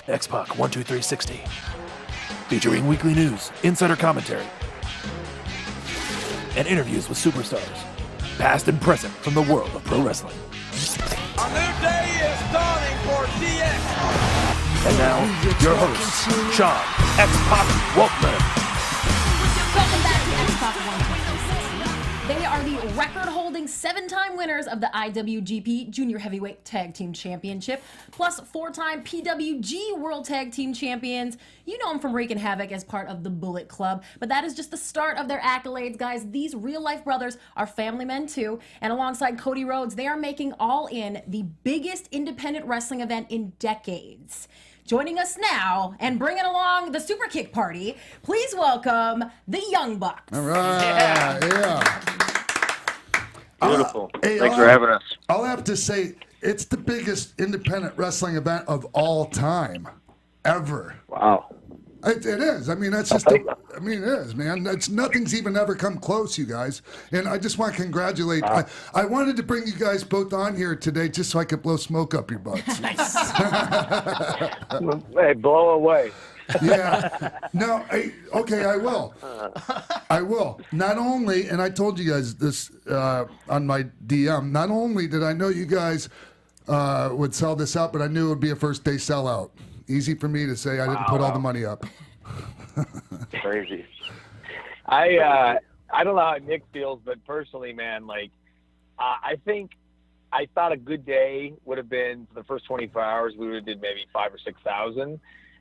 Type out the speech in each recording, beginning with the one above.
X-Pac 12360. Featuring weekly news, insider commentary, and interviews with superstars, past and present from the world of pro wrestling. A new day is dawning for DX. And now, your hosts, Sean X-Pac Waltman. Welcome back to X-Pac 12360. They are the record-holding 7-time winners of the IWGP Junior Heavyweight Tag Team Championship, plus 4-time PWG World Tag Team Champions. You know them from wreaking havoc as part of the Bullet Club, but that is just the start of their accolades, guys. These real-life brothers are family men, too, and alongside Cody Rhodes, they are making All In the biggest independent wrestling event in decades. Joining us now and bringing along the Super Kick Party, please welcome the Young Bucks. All right, yeah. Beautiful. Hey, Thanks for having us. I'll have to say, it's the biggest independent wrestling event of all time, ever. Wow. It is. I mean, that's just. It is, man. Nothing's even ever come close, you guys. And I just want to congratulate. I wanted to bring you guys both on here today just so I could blow smoke up your butts. Nice. Hey, blow away. Yeah. No. Okay, I will. I will. Not only, and I told you guys this on my DM. Not only did I know you guys would sell this out, but I knew it would be a first day sellout. Easy for me to say I didn't put all the money up. Crazy. I don't know how Nick feels, but personally, man, like I think I thought a good day would have been for the first 24 hours. We would have did maybe 5,000 or 6,000,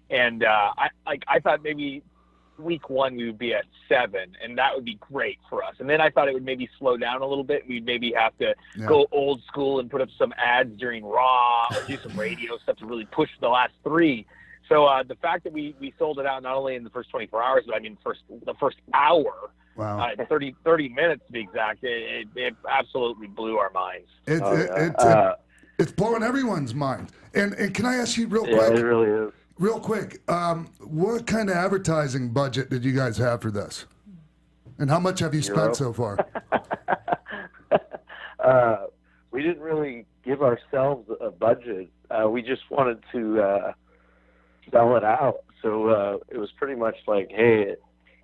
and I thought maybe week one we would be at 7, and that would be great for us. And then I thought it would maybe slow down a little bit. We'd maybe have to go old school and put up some ads during Raw or do some radio stuff to really push the last 3. So the fact that we sold it out not only in the first 24 hours, but I mean the first hour, Wow. 30 minutes to be exact, it absolutely blew our minds. It's blowing everyone's mind. And can I ask you real quick? Yeah, it really is. Real quick, what kind of advertising budget did you guys have for this? And how much have you spent so far? We didn't really give ourselves a budget. We just wanted to sell it out. So it was pretty much like, hey,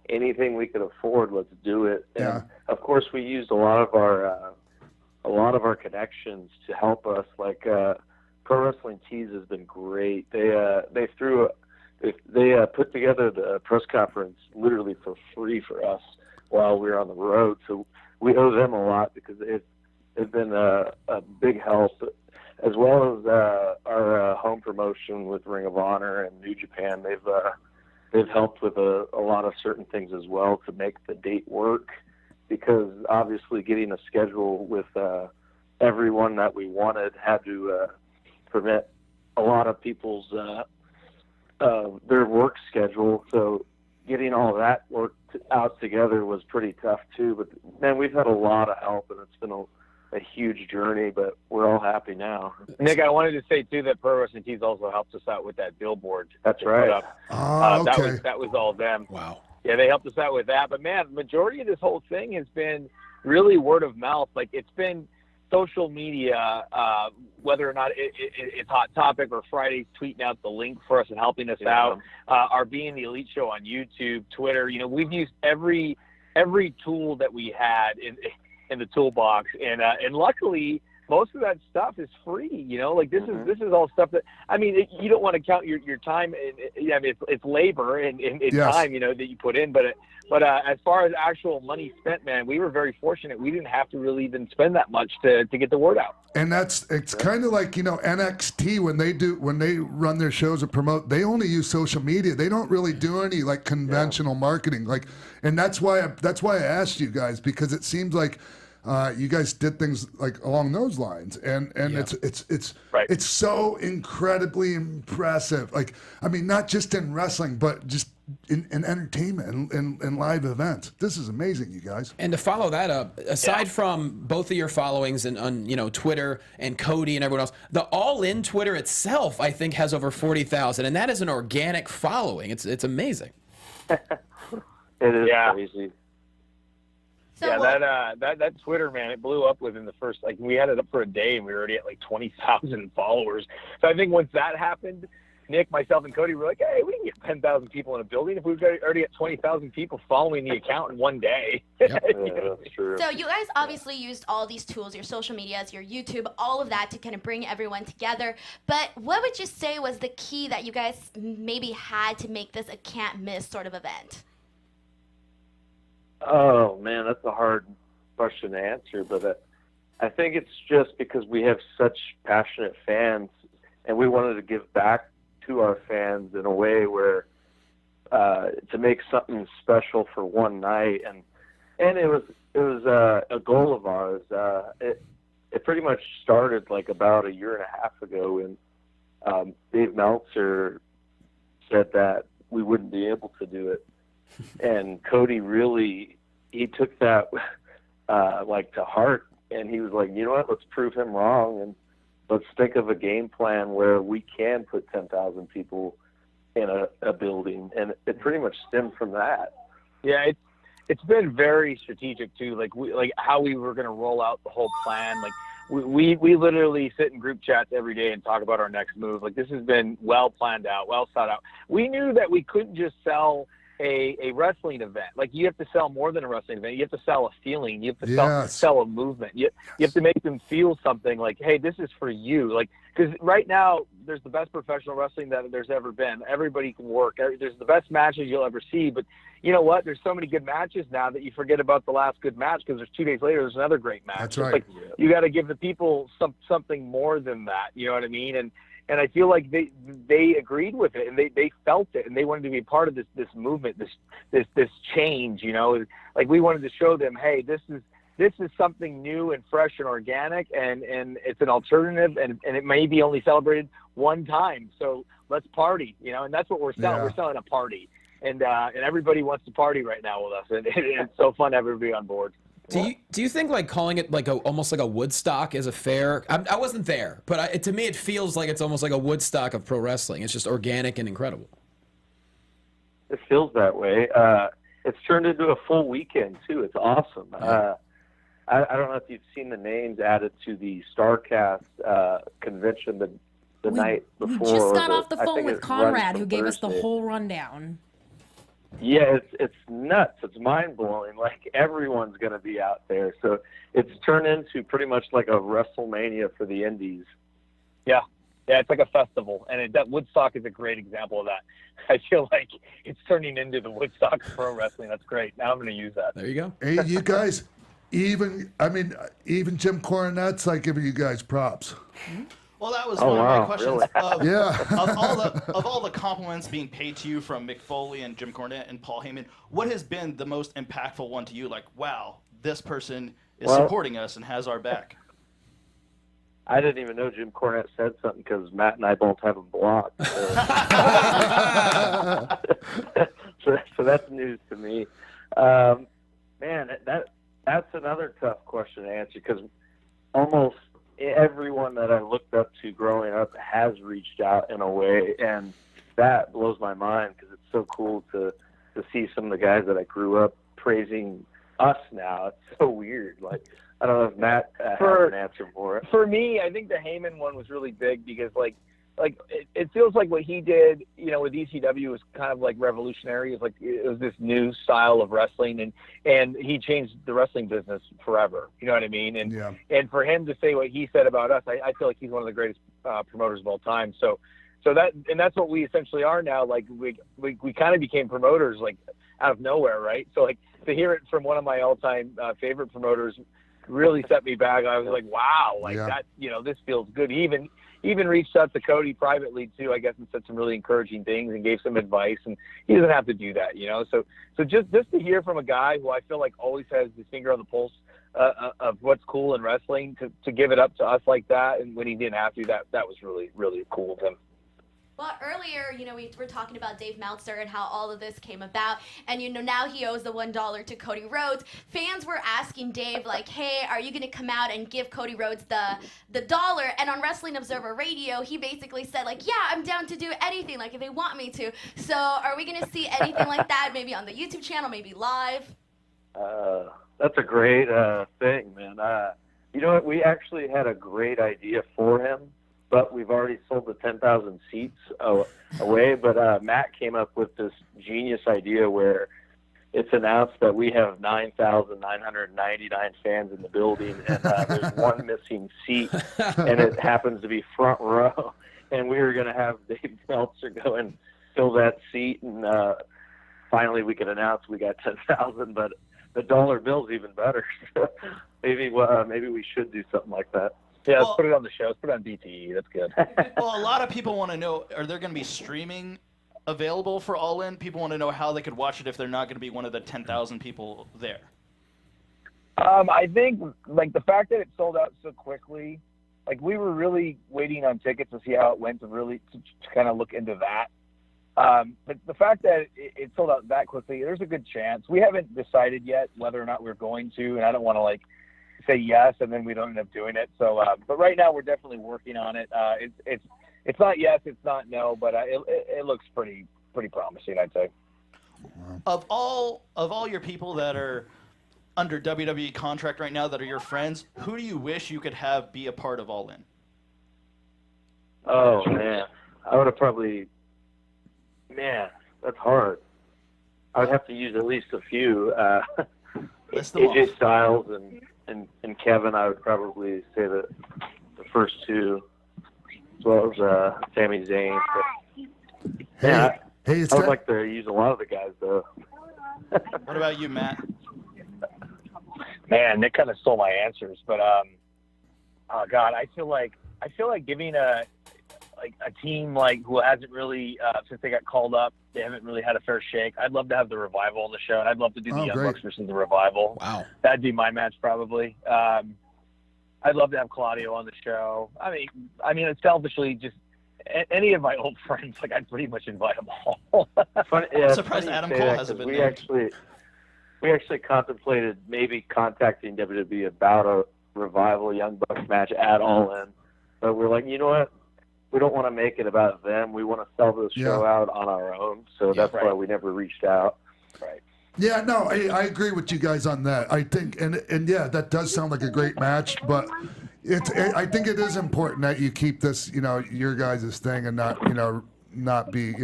anything we could afford, let's do it. Yeah. And of course, we used a lot of our connections to help us. Like Pro Wrestling Tees has been great. They put together the press conference literally for free for us while we were on the road. So we owe them a lot because they've been a big help, as well as our home promotion with Ring of Honor and New Japan. They've helped with a lot of certain things as well to make the date work, because obviously getting a schedule with everyone that we wanted had to permit a lot of people's their work schedule. So getting all that worked out together was pretty tough too. But man, we've had a lot of help, and it's been a huge journey, but we're all happy now. Nick, I wanted to say too that Pro Wrestling Tees also helped us out with that billboard. That's right. Okay. That was all them. Wow. Yeah, they helped us out with that. But man, the majority of this whole thing has been really word of mouth. Like, it's been social media, whether or not it's Hot Topic or Friday's tweeting out the link for us and helping us out, our Being the Elite show on YouTube, Twitter. You know, we've used every tool that we had in the toolbox, and luckily most of that stuff is free. You know, like this is all stuff that, I mean, you don't want to count your time. I mean, it's labor and Yes. time, you know, that you put in. But as far as actual money spent, man, we were very fortunate. We didn't have to really even spend that much to get the word out. And it's kind of like, you know, NXT when they run their shows or promote, they only use social media. They don't really do any like conventional marketing. Like, and that's why I asked you guys, because it seems like you guys did things like along those lines, and it's Right. it's so incredibly impressive. Like, I mean, not just in wrestling, but just in entertainment and live events. This is amazing, you guys. And to follow that up, aside from both of your followings and on Twitter and Cody and everyone else, the All In Twitter itself, I think, has over 40,000, and that is an organic following. It's amazing. It is Yeah. crazy. So that Twitter, man, it blew up within the first, like, we had it up for a day and we were already at like 20,000 followers. So I think once that happened, Nick, myself, and Cody were like, hey, we can get 10,000 people in a building if we've already got 20,000 people following the account in one day. Yep. Yeah, that's true. So you guys obviously used all these tools, your social medias, your YouTube, all of that to kind of bring everyone together. But what would you say was the key that you guys maybe had to make this a can't miss sort of event? Oh man, that's a hard question to answer, but I think it's just because we have such passionate fans, and we wanted to give back to our fans in a way where to make something special for one night, and it was a goal of ours. It pretty much started like about a year and a half ago when Dave Meltzer said that we wouldn't be able to do it. And Cody really, he took that like to heart, and he was like, you know what, let's prove him wrong, and let's think of a game plan where we can put 10,000 people in a building. And it pretty much stemmed from that. Yeah, it's been very strategic too, like how we were going to roll out the whole plan. Like we literally sit in group chats every day and talk about our next move. Like this has been well planned out, well thought out. We knew that we couldn't just sell a wrestling event. Like you have to sell more than a wrestling event. You have to sell a feeling. You have to sell a movement. You have to make them feel something like, hey, this is for you. Like, because right now there's the best professional wrestling that there's ever been. Everybody can work. There's the best matches you'll ever see. But you know what? There's so many good matches now that you forget about the last good match because there's 2 days later there's another great match. That's It's right. like you got to give the people something more than that. You know what I mean? And I feel like they agreed with it, and they felt it, and they wanted to be a part of this movement, this change. You know, like we wanted to show them, hey, this is something new and fresh and organic, and it's an alternative, and it may be only celebrated one time. So let's party, you know, and that's what we're selling. Yeah. We're selling a party, and everybody wants to party right now with us, and it's so fun to have everybody on board. Do you think like calling it like almost like a Woodstock is a fair? I wasn't there, but to me it feels like it's almost like a Woodstock of pro wrestling. It's just organic and incredible. It feels that way. It's turned into a full weekend too. It's awesome. Yeah. I don't know if you've seen the names added to the StarCast convention the night before. We just got off the I phone think with it runs Conrad, from who gave us the Thursday. whole rundown. Yeah, it's nuts. It's mind blowing. Like everyone's going to be out there. So it's turned into pretty much like a WrestleMania for the indies. Yeah, it's like a festival, and that Woodstock is a great example of that. I feel like it's turning into the Woodstock of pro wrestling. That's great. Now I'm going to use that. There you go. Hey, you guys, even Jim Cornette's like giving you guys props. Well, that was Oh, one of wow, my questions. really? Yeah. Of all the compliments being paid to you from Mick Foley and Jim Cornette and Paul Heyman, what has been the most impactful one to you? Like, wow, this person is supporting us and has our back. I didn't even know Jim Cornette said something because Matt and I both have him blocked. So that's news to me. Man, that's another tough question to answer because almost everyone that I looked up to growing up has reached out in a way, and that blows my mind because it's so cool to see some of the guys that I grew up praising us now. It's so weird. Like, I don't know if Matt has an answer for it. For me, I think the Heyman one was really big because like it feels like what he did, you know, with ECW was kind of like revolutionary. It was this new style of wrestling, and he changed the wrestling business forever. You know what I mean? And for him to say what he said about us, I feel like he's one of the greatest promoters of all time. So that's what we essentially are now. Like we kind of became promoters like out of nowhere, right? So like to hear it from one of my all-time favorite promoters really set me back. I was like, wow, that, you know, this feels good. He even reached out to Cody privately too, I guess, and said some really encouraging things and gave some advice, and he doesn't have to do that, you know? So just to hear from a guy who I feel like always has his finger on the pulse of what's cool in wrestling to give it up to us like that, and when he didn't have to, that was really, really cool of him. Well, earlier, you know, we were talking about Dave Meltzer and how all of this came about. And, you know, now he owes the $1 to Cody Rhodes. Fans were asking Dave, like, hey, are you going to come out and give Cody Rhodes the dollar? And on Wrestling Observer Radio, he basically said, like, yeah, I'm down to do anything, like, if they want me to. So are we going to see anything like that, maybe on the YouTube channel, maybe live? That's a great thing, man. You know what? We actually had a great idea for him, but we've already sold the 10,000 seats away. But Matt came up with this genius idea where it's announced that we have 9,999 fans in the building, and there's one missing seat, and it happens to be front row. And we were going to have Dave Meltzer go and fill that seat, and finally we could announce we got 10,000. But the dollar bill's even better. maybe we should do something like that. Yeah, let's put it on the show. Let's put it on BTE. That's good. Well, a lot of people want to know, are there going to be streaming available for All In? People want to know how they could watch it if they're not going to be one of the 10,000 people there. I think, like, the fact that it sold out so quickly, like, we were really waiting on tickets to see how it went to kind of look into that. But the fact that it sold out that quickly, there's a good chance. We haven't decided yet whether or not we're going to, and I don't want to, like, say yes and then we don't end up doing it. So, but right now we're definitely working on it. It's not yes, it's not no, but it looks pretty promising, I'd say. Of all your people that are under WWE contract right now that are your friends, who do you wish you could have be a part of All In? Oh, man. I would have probably... Man, that's hard. I would have to use at least a few. AJ Styles and Kevin, I would probably say the first two, as well as Sami Zayn. But, I would like to use a lot of the guys, though. What about you, Matt? Man, Nick kind of stole my answers, but oh God, I feel like giving a team like who hasn't really since they got called up, they haven't really had a fair shake. I'd love to have the Revival on the show, and I'd love to do the Young Bucks versus the Revival. Wow, that'd be my match probably. I'd love to have Claudio on the show. I mean, it's selfishly just any of my old friends. Like, I'd pretty much invite them all. Funny, yeah, I'm surprised Adam Cole hasn't been there. We actually contemplated maybe contacting WWE about a Revival Young Bucks match at All In, but we're like, you know what? We don't want to make it about them. We want to sell this show out on our own. So that's why we never reached out. Right. Yeah, no, I agree with you guys on that. I think, and yeah, that does sound like a great match, but I think it is important that you keep this, your guys' thing and not be,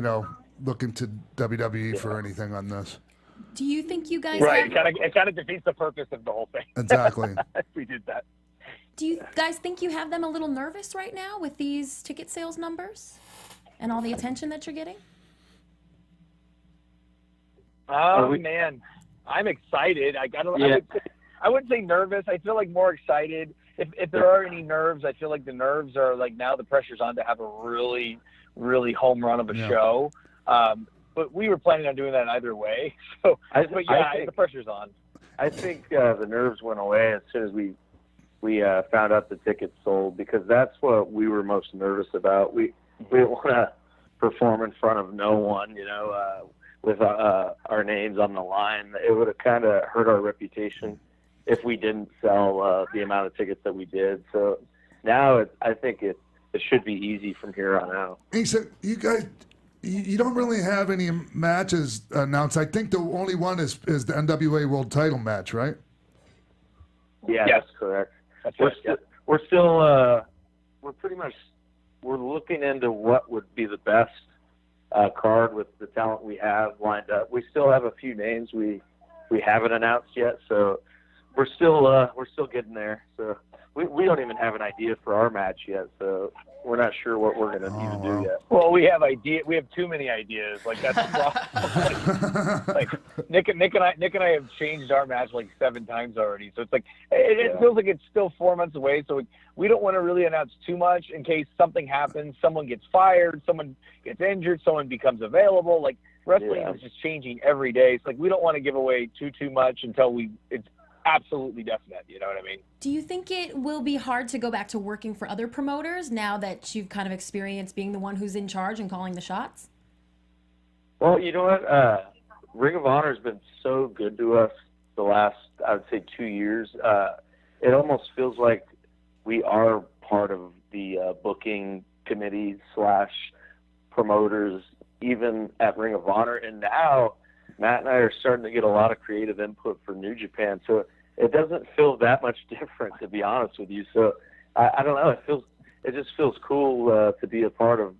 looking to WWE for anything on this. Do you think you guys Right, it kind of defeats the purpose of the whole thing. Exactly. If we did that. Do you guys think you have them a little nervous right now with these ticket sales numbers and all the attention that you're getting? Oh, man. I'm excited. I wouldn't say nervous. I feel like more excited. If there are any nerves, I feel like the nerves are like now the pressure's on to have a really, really home run of a show. But we were planning on doing that either way. So, I think the pressure's on. I think the nerves went away as soon as we found out the tickets sold, because that's what we were most nervous about. We didn't want to perform in front of no one, with our names on the line. It would have kind of hurt our reputation if we didn't sell the amount of tickets that we did. So now I think it should be easy from here on out. He said, you guys, you don't really have any matches announced. I think the only one is the NWA World Title match, right? Yeah, Yes. that's correct. That's We're still we're looking into what would be the best card with the talent we have lined up. We still have a few names we haven't announced yet, so we're still getting there. So we don't even have an idea for our match yet, so we're not sure what we're going to need to do yet. Well, we have too many ideas. Like, that's the problem. like Nick and I have changed our match like 7 times already. So it's like it feels like it's still 4 months away. So we don't want to really announce too much in case something happens. Someone gets fired, someone gets injured, someone becomes available. Like, wrestling is just changing every day. It's like we don't want to give away too much until it's absolutely definite. You know what I mean? Do you think it will be hard to go back to working for other promoters now that you've kind of experienced being the one who's in charge and calling the shots? Well, you know what? Ring of Honor has been so good to us the last, I would say, 2 years. It almost feels like we are part of the booking committee / promoters, even at Ring of Honor. And now Matt and I are starting to get a lot of creative input for New Japan. So it doesn't feel that much different, to be honest with you. So I don't know. It just feels cool to be a part of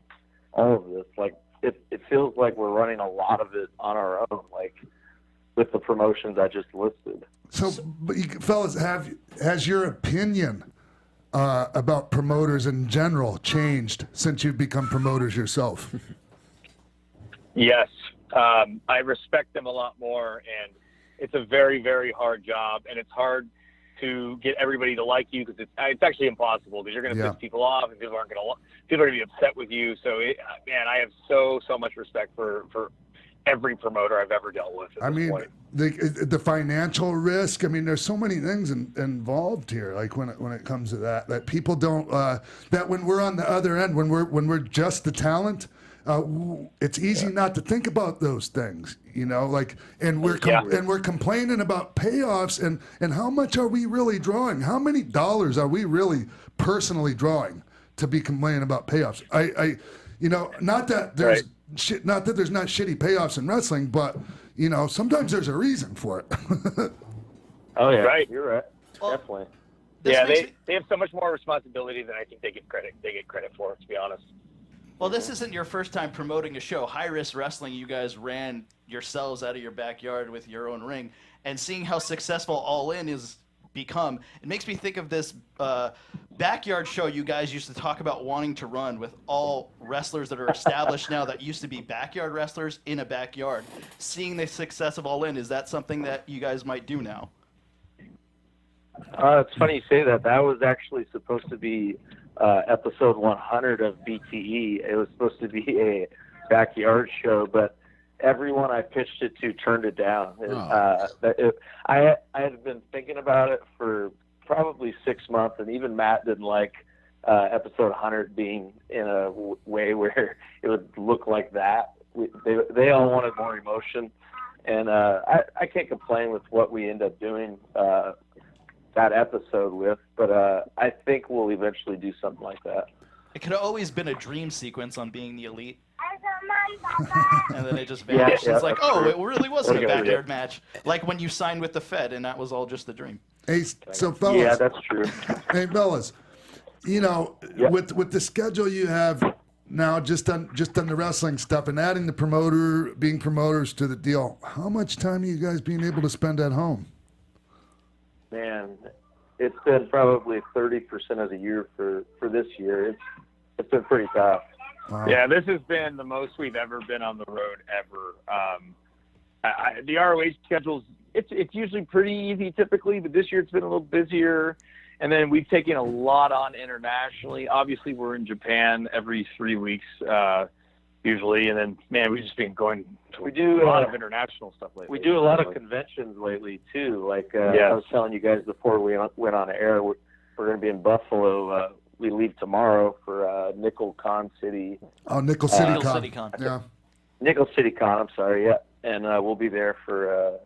all of this. Like, it feels like we're running a lot of it on our own, like with the promotions I just listed. So, but fellas, has your opinion about promoters in general changed since you've become promoters yourself? Yes. I respect them a lot more, and it's a very, very hard job, and it's hard to get everybody to like you because it's actually impossible because you're going to piss people off and people are going to be upset with you. So, man, I have so much respect for every promoter I've ever dealt with. At this point. The financial risk. I mean, there's so many things involved here. Like when it comes to that people don't. That when we're on the other end, when we're just the talent, it's easy not to think about those things. Like, and we're complaining about payoffs and how much are we really drawing? How many dollars are we really personally drawing to be complaining about payoffs? Not that there's. Not that there's not shitty payoffs in wrestling, but sometimes there's a reason for it. Oh yeah, right. You're right. Well, Definitely. Yeah, they have so much more responsibility than I think they get credit for. To be honest. Well, this isn't your first time promoting a show. High Risk Wrestling, you guys ran yourselves out of your backyard with your own ring, and seeing how successful All In is become, it makes me think of this backyard show you guys used to talk about wanting to run with all wrestlers that are established now that used to be backyard wrestlers in a backyard. Seeing the success of All In, is that something that you guys might do now? It's funny you say that. That was actually supposed to be episode 100 of BTE. It was supposed to be a backyard show, but everyone I pitched it to turned it down. I had been thinking about it for probably 6 months, and even Matt didn't like episode 100 being in a way where it would look like that. They all wanted more emotion, and I can't complain with what we end up doing that episode with, but I think we'll eventually do something like that. It could have always been a dream sequence on Being the Elite. And then it just vanished. Yeah, it's like, oh, it really wasn't a backyard it. match. Like when you signed with the Fed, and that was all just a dream. Hey, so fellas. Yeah, that's true. Hey, fellas. With the schedule you have now, just on the wrestling stuff, and adding being promoters to the deal, how much time are you guys being able to spend at home? Man, it's been probably 30% of the year for this year. It's been pretty tough. Wow. Yeah, this has been the most we've ever been on the road ever. The ROH schedule's it's usually pretty easy typically, but this year it's been a little busier. And then we've taken a lot on internationally. Obviously, we're in Japan every 3 weeks usually, and then man, we've just been going to a lot of international stuff lately. We do a lot of conventions lately too. Like I was telling you guys before we went on air, we're going to be in Buffalo. We leave tomorrow for Nickel City. Oh, Nickel City Con. City Con. Yeah. Nickel City Con, I'm sorry, yeah. And we'll be there for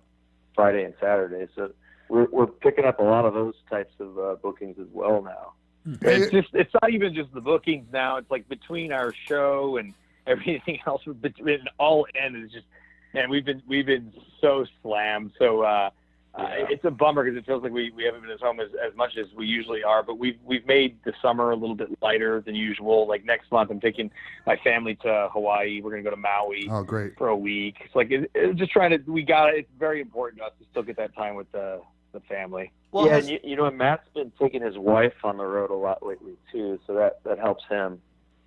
Friday and Saturday. So we're picking up a lot of those types of bookings as well now. It's not even just the bookings now. It's like between our show and everything else, between All In is just, man, we've been so slammed. So it's a bummer because it feels like we haven't been at home as much as we usually are. But we've made the summer a little bit lighter than usual. Like next month, I'm taking my family to Hawaii. We're gonna go to Maui. Oh, great. For a week. It's like it's just trying to. It's very important to us to still get that time with the family. Well, yeah, and you know, Matt's been taking his wife on the road a lot lately too, so that helps him.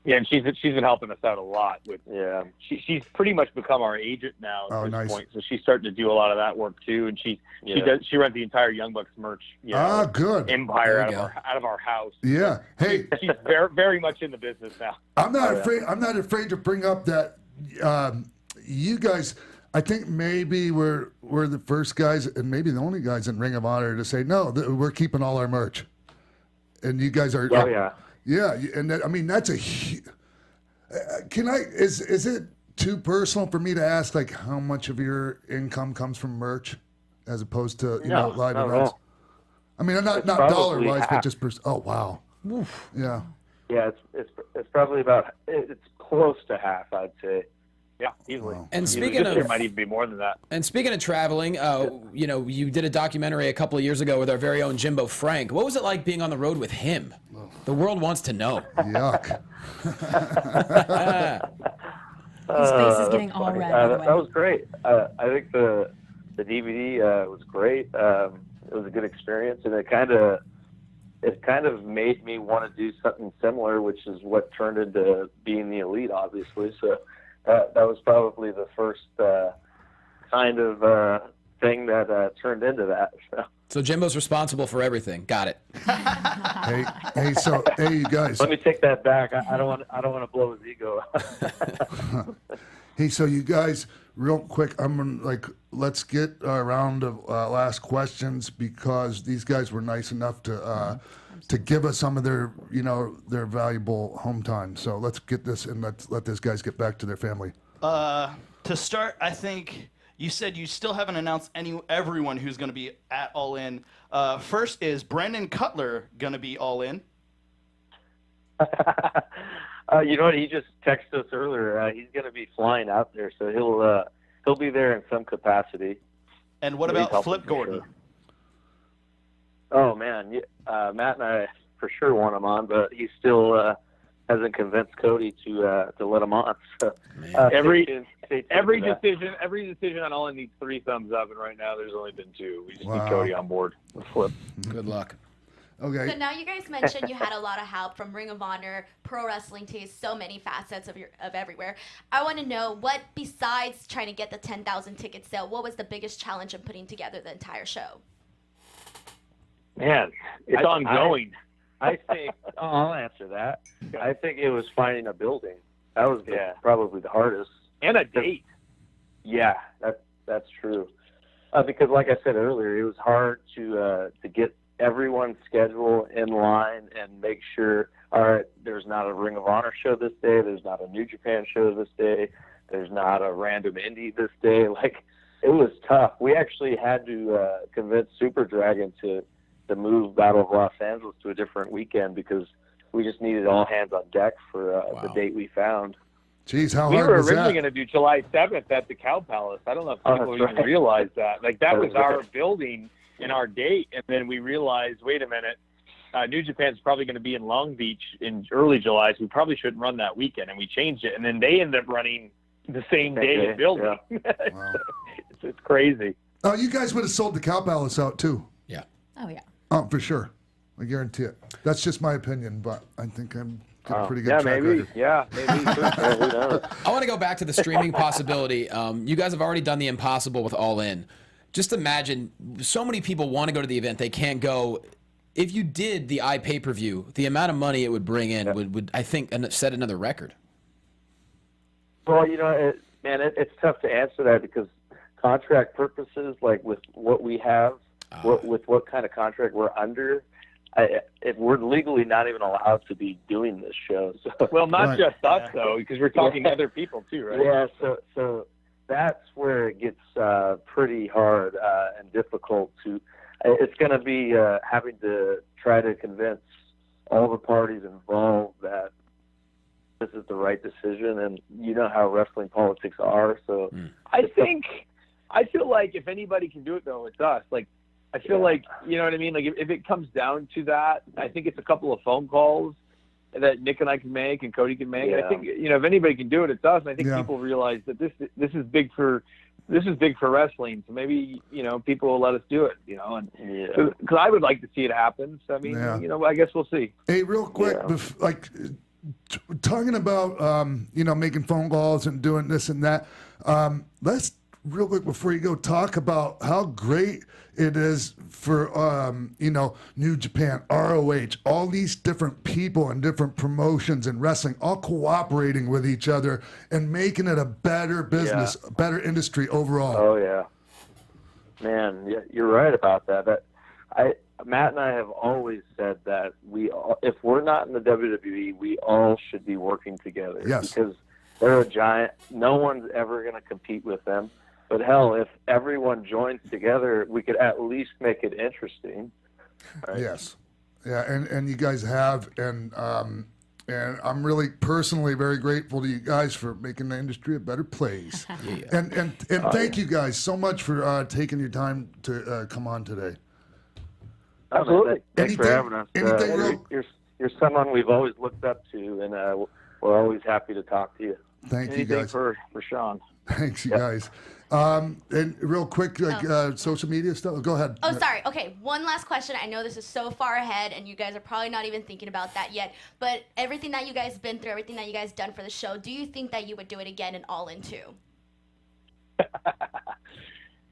Yeah, and she's been helping us out a lot with. Yeah, she's pretty much become our agent now at this point. So she's starting to do a lot of that work too, and she runs the entire Young Bucks merch. Good empire out of our house. Yeah, hey, she's very very much in the business now. I'm not afraid. I'm not afraid to bring up that you guys. I think maybe we're the first guys and maybe the only guys in Ring of Honor to say no. We're keeping all our merch, and you guys are. Oh yeah. Yeah, and I mean that's a. Is it too personal for me to ask like how much of your income comes from merch, as opposed to live events? I mean, not dollar wise, but just oh wow, oof. Yeah. Yeah, it's probably it's close to half, I'd say. Yeah, easily. And this speaking year might even be more than that. And speaking of traveling, you did a documentary a couple of years ago with our very own Jimbo Frank. What was it like being on the road with him? The world wants to know. Yuck. His face is getting that's all funny. red, by the way. That was great. I think the DVD was great. It was a good experience, and it kind of made me want to do something similar, which is what turned into being the Elite, obviously. So that was probably the first kind of thing that turned into that. So Jimbo's responsible for everything. Got it. Hey, you guys. Let me take that back. I don't want to blow his ego. Hey, so you guys, real quick, I'm gonna let's get a round of last questions because these guys were nice enough to give us some of their their valuable home time. So let's get this and let these guys get back to their family. To start, I think you said you still haven't announced everyone who's going to be at All In. First, is Brandon Cutler going to be All In? You know what? He just texted us earlier. He's going to be flying out there, so he'll be there in some capacity. And what about Flip Gordon? Sure. Oh man, Matt and I for sure want him on, but he still hasn't convinced Cody to let him on. So, every decision on All In needs 3 thumbs up, and right now there's only been 2. We just need Cody on board with Flip. Good luck. Okay. So now you guys mentioned you had a lot of help from Ring of Honor, Pro Wrestling Tees, so many facets of everywhere. I want to know what, besides trying to get the 10,000 ticket sale, what was the biggest challenge in putting together the entire show? Man, It's ongoing. I think I'll answer that. I think it was finding a building. That was probably the hardest. And a date. Yeah, that's true. Because like I said earlier, it was hard to get everyone's schedule in line and make sure, all right, there's not a Ring of Honor show this day, there's not a New Japan show this day, there's not a random indie this day. Like, it was tough. We actually had to convince Super Dragon to move Battle of Los Angeles to a different weekend because we just needed all hands on deck for the date we found. Jeez, how we hard were was originally that? going to do July 7th at the Cow Palace. I don't know if people even realize that. Like, that was our building and our date, and then we realized, wait a minute, New Japan's probably going to be in Long Beach in early July, so we probably shouldn't run that weekend, and we changed it, and then they ended up running the same day and building. Yeah. Wow. It's crazy. Oh, you guys would have sold the Cow Palace out too. Yeah. Oh, yeah. Oh, for sure. I guarantee it. That's just my opinion, but I think I'm got a pretty good track maybe. record. Yeah, maybe. Who knows? I want to go back to the streaming possibility. You guys have already done the impossible with All In. Just imagine, so many people want to go to the event, they can't go. If you did the pay-per-view, the amount of money it would bring in would I think, set another record. Well, it's tough to answer that because contract purposes, like with what we have, with what kind of contract we're under, if we're legally not even allowed to be doing this show. So. Well, not just us, though, because we're talking to other people, too, right? Yeah, so that's where it gets pretty hard and difficult to. It's going to be having to try to convince all the parties involved that this is the right decision, and you know how wrestling politics are. So I feel like if anybody can do it, though, it's us. Like, I feel like, you know what I mean? Like, if it comes down to that, I think it's a couple of phone calls that Nick and I can make and Cody can make. Yeah. I think, if anybody can do it, it's us. And I think people realize that this is big for wrestling. So maybe, people will let us do it, and because I would like to see it happen. So, I mean, I guess we'll see. Hey, real quick, talking about, making phone calls and doing this and that, let's real quick before you go talk about how great it is for, New Japan, ROH, all these different people and different promotions and wrestling, all cooperating with each other and making it a better business, a better industry overall. Oh, yeah. Man, you're right about that. Matt and I have always said that if we're not in the WWE, we all should be working together. Yes. Because they're a giant. No one's ever going to compete with them. But hell, if everyone joins together, we could at least make it interesting. Right? Yes. Yeah, and you guys have, and I'm really personally very grateful to you guys for making the industry a better place. And thank you guys so much for taking your time to come on today. Absolutely. Thanks for having us. Anything you're someone we've always looked up to, and we're always happy to talk to you. Thank you Anything guys. for Sean. Thanks, you guys. And real quick, social media stuff. Go ahead. Oh, sorry. Okay, one last question. I know this is so far ahead, and you guys are probably not even thinking about that yet. But everything that you guys been through, everything that you guys done for the show, do you think that you would do it again and All In too?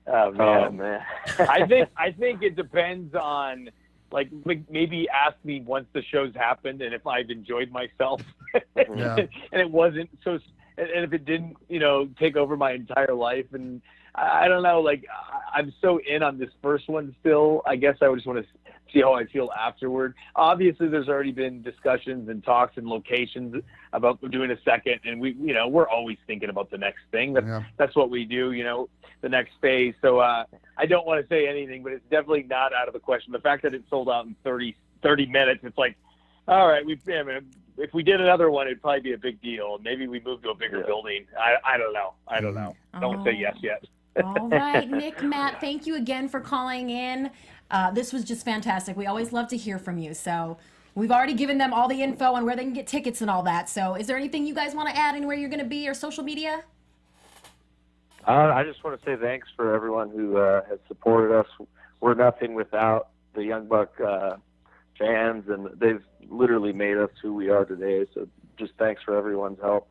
Oh man, man. I think it depends on, like, maybe ask me once the show's happened and if I've enjoyed myself, Yeah. and it wasn't so, and if it didn't, take over my entire life. And I don't know, like, I'm so in on this first one still. I guess I would just want to see how I feel afterward. Obviously, there's already been discussions and talks and locations about doing a second, and we're always thinking about the next thing. That's what we do, the next phase. So I don't want to say anything, but it's definitely not out of the question. The fact that it sold out in 30 minutes, it's like, all right, if we did another one, it'd probably be a big deal. Maybe we move to a bigger building. I don't know. I don't know. Don't say yes yet. All right, Nick, Matt, thank you again for calling in. This was just fantastic. We always love to hear from you. So we've already given them all the info on where they can get tickets and all that. So is there anything you guys want to add, anywhere you're going to be, or social media? I just want to say thanks for everyone who has supported us. We're nothing without the Young Buck fans, and they've literally made us who we are today. So just thanks for everyone's help.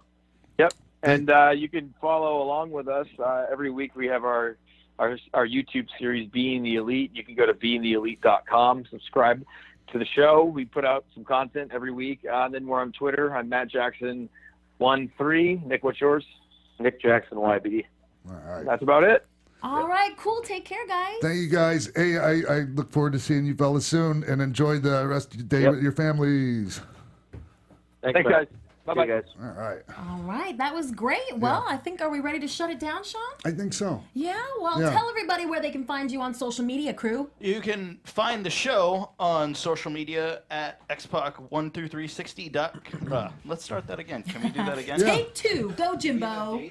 Yep. And you can follow along with us. Every week we have our YouTube series, Being the Elite. You can go to beingtheelite.com, subscribe to the show. We put out some content every week. Then we're on Twitter. I'm Matt Jackson13. Nick, what's yours? Nick Jackson YB. All right. That's about it. All right, cool. Take care, guys. Thank you, guys. Hey, I look forward to seeing you fellas soon, and enjoy the rest of your day with your families. Thanks guys. Bye-bye, guys. All right. All right, that was great. Well, I think, are we ready to shut it down, Sean? I think so. Yeah, well, tell everybody where they can find you on social media, crew. You can find the show on social media at xpac12360. Let's start that again. Can we do that again? Take two. Go, Jimbo.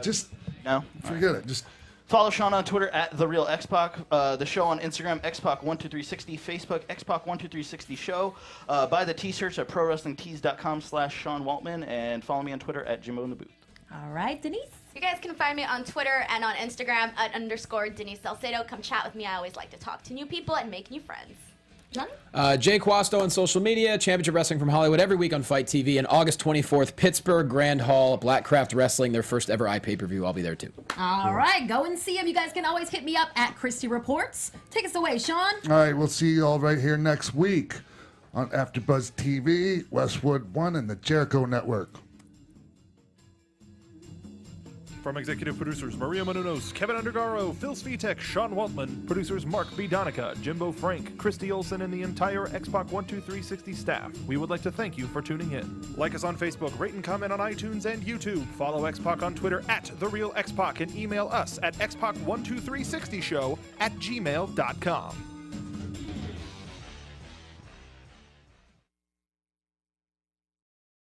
Just No? forget it. Just Follow Sean on Twitter at The Real X-Pac. The show on Instagram, X-Pac12360. Facebook, X-Pac12360 Show. Buy the t-shirts at ProWrestlingTees.com/Sean Waltman. And follow me on Twitter at Jimbo in the Booth. All right, Denise. You guys can find me on Twitter and on Instagram at _Denise Salcedo. Come chat with me. I always like to talk to new people and make new friends. John? Jay Quasto on social media, Championship Wrestling from Hollywood every week on Fight TV. And August 24th, Pittsburgh Grand Hall, Blackcraft Wrestling, their first ever iPay-per-view. I'll be there too. All right, go and see them. You guys can always hit me up at Christy Reports. Take us away, Sean. all right. We'll see you all right here next week on AfterBuzz TV, Westwood One, and the Jericho Network. From executive producers Maria Menounos, Kevin Undergaro, Phil Svitek, Sean Waltman, producers Mark B. Donica, Jimbo Frank, Christy Olson, and the entire X-Pac 12360 staff, we would like to thank you for tuning in. Like us on Facebook, rate and comment on iTunes and YouTube. Follow X-Pac on Twitter at TheRealXpac and email us at xpac12360show@gmail.com.